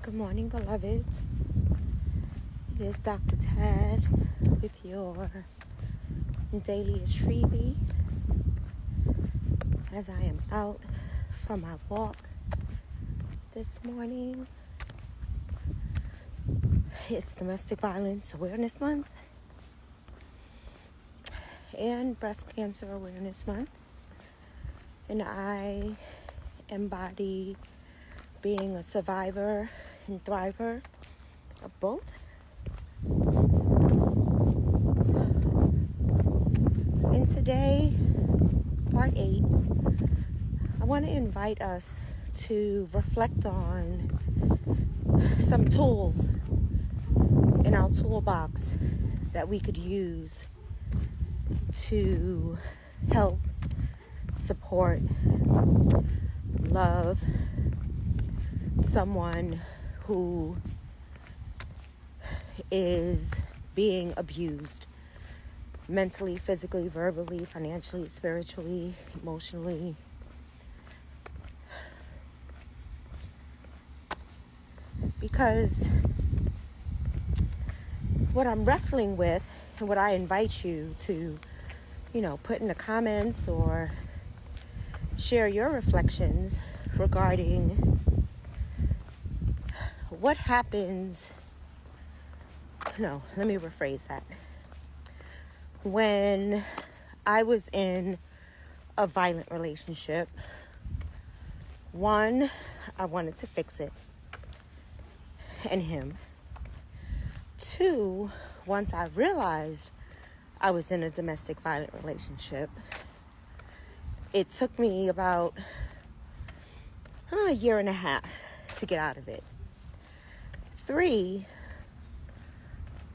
Good morning, beloveds. It is Dr. Tad with your daily freebie as I am out for my walk this morning. It's Domestic Violence Awareness Month and Breast Cancer Awareness Month, and I embody being a survivor and thriver of both. And today, part 8, I want to invite us to reflect on some tools in our toolbox that we could use to help, support, love someone who is being abused mentally, physically, verbally, financially, spiritually, emotionally. Because what I'm wrestling with and what I invite you to, put in the comments or share your reflections regarding what happens. No, let me rephrase that. When I was in a violent relationship, one, I wanted to fix it and him. Two, once I realized I was in a domestic violent relationship, it took me about a year and a half to get out of it. 3,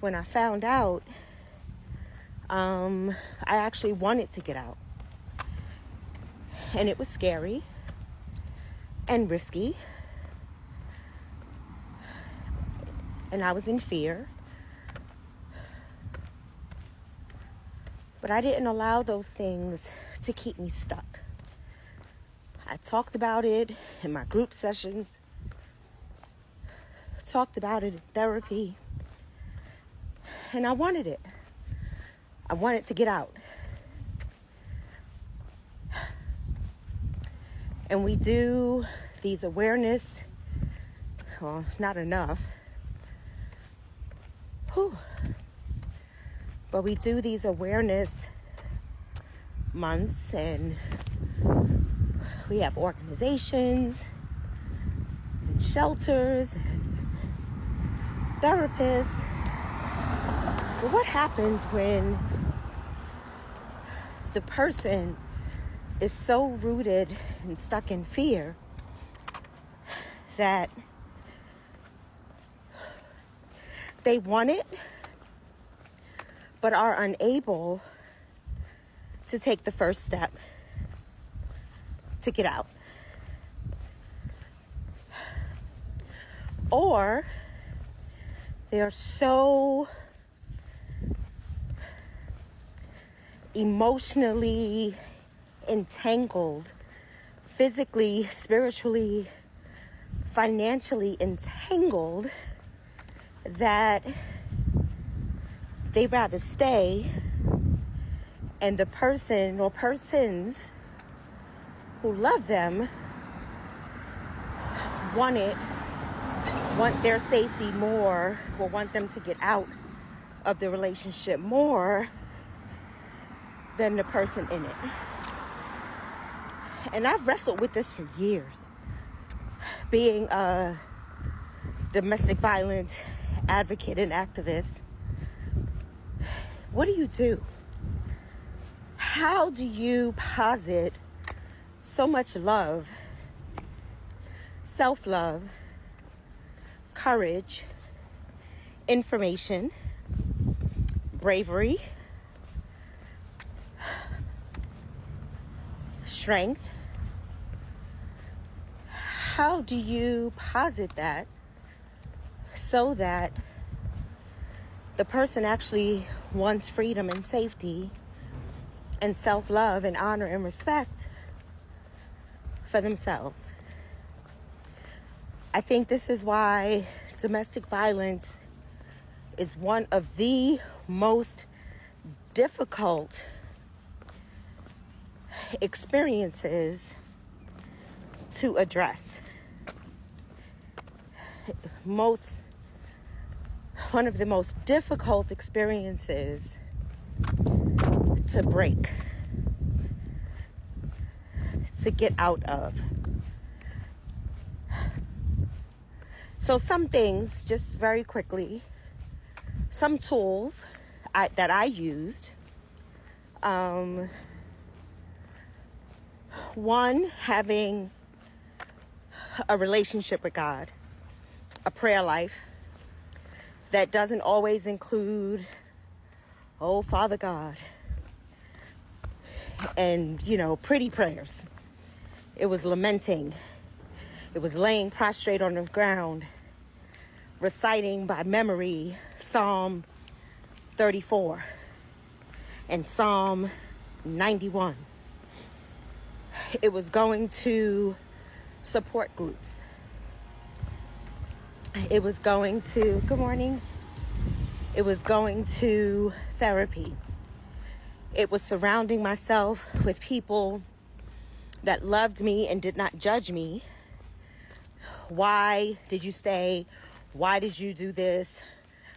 when I found out, I actually wanted to get out. And it was scary and risky. And I was in fear. But I didn't allow those things to keep me stuck. I talked about it in my group sessions. Talked about it in therapy. And I wanted it. I wanted to get out. And we do these awareness, well, not enough. But we do these awareness months, and we have organizations and shelters and therapists. But what happens when the person is so rooted and stuck in fear that they want it but are unable to take the first step to get out? Or they are so emotionally entangled, physically, spiritually, financially entangled, that they rather stay, and the person or persons who love them want their safety more, or want them to get out of the relationship more than the person in it. And I've wrestled with this for years, being a domestic violence advocate and activist. What do? How do you posit so much love, self-love, courage, information, bravery, strength? How do you posit that so that the person actually wants freedom and safety and self-love and honor and respect for themselves? I think this is why domestic violence is one of the most difficult experiences to address. One of the most difficult experiences to break, to get out of. So some things, just very quickly, some tools that I used. One, having a relationship with God, a prayer life that doesn't always include, oh, Father God, and, pretty prayers. It was lamenting. It was laying prostrate on the ground, reciting by memory Psalm 34 and Psalm 91. It was going to support groups. It was going to, good morning. It was going to therapy. It was surrounding myself with people that loved me and did not judge me. Why did you stay? Why did you do this?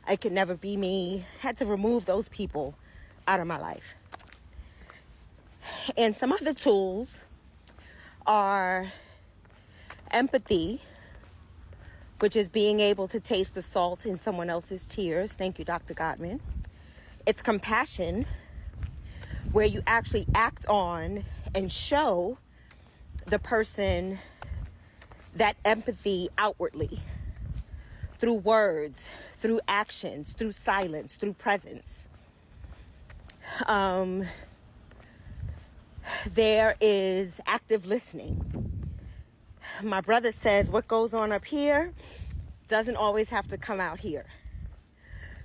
I could never be me. Had to remove those people out of my life. And some other tools are empathy, which is being able to taste the salt in someone else's tears. Thank you, Dr. Gottman. It's compassion, where you actually act on and show the person that empathy outwardly through words, through actions, through silence, through presence. There is active listening. My brother says what goes on up here doesn't always have to come out here.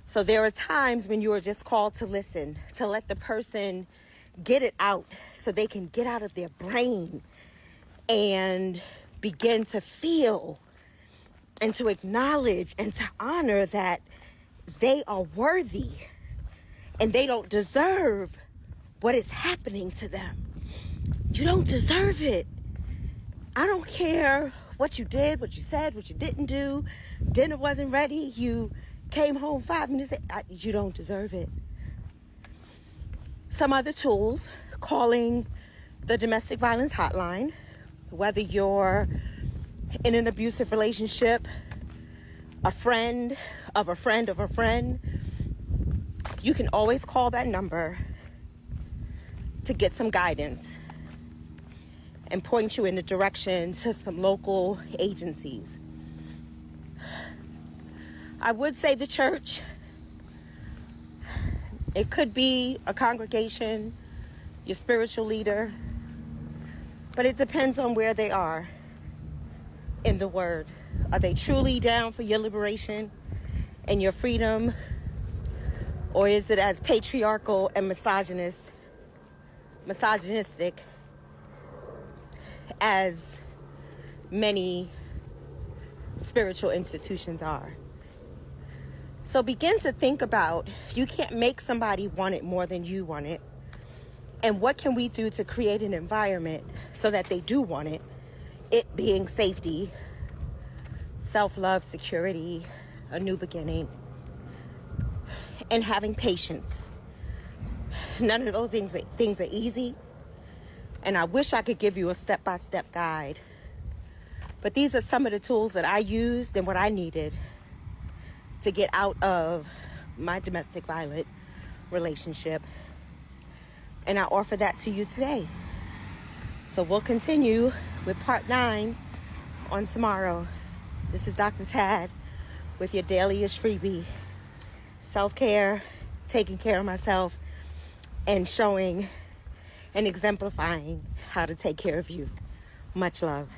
So there are times when you are just called to listen, to let the person get it out so they can get out of their brain and begin to feel and to acknowledge and to honor that they are worthy and they don't deserve what is happening to them. You don't deserve it. I don't care what you did, what you said, what you didn't do. Dinner wasn't ready. You came home 5 minutes late. You don't deserve it. Some other tools, calling the domestic violence hotline, whether you're in an abusive relationship, a friend of a friend of a friend, you can always call that number to get some guidance and point you in the direction to some local agencies. I would say the church. It could be a congregation, your spiritual leader, but it depends on where they are in the word. Are they truly down for your liberation and your freedom? Or is it as patriarchal and misogynistic as many spiritual institutions are? So begin to think about, you can't make somebody want it more than you want it. And what can we do to create an environment so that they do want it? It being safety, self-love, security, a new beginning, and having patience. None of those things are easy. And I wish I could give you a step-by-step guide. But these are some of the tools that I used and what I needed to get out of my domestic violent relationship. And I offer that to you today. So we'll continue with part 9 on tomorrow. This is Dr. Tad with your daily-ish freebie. Self-care, taking care of myself, and showing and exemplifying how to take care of you. Much love.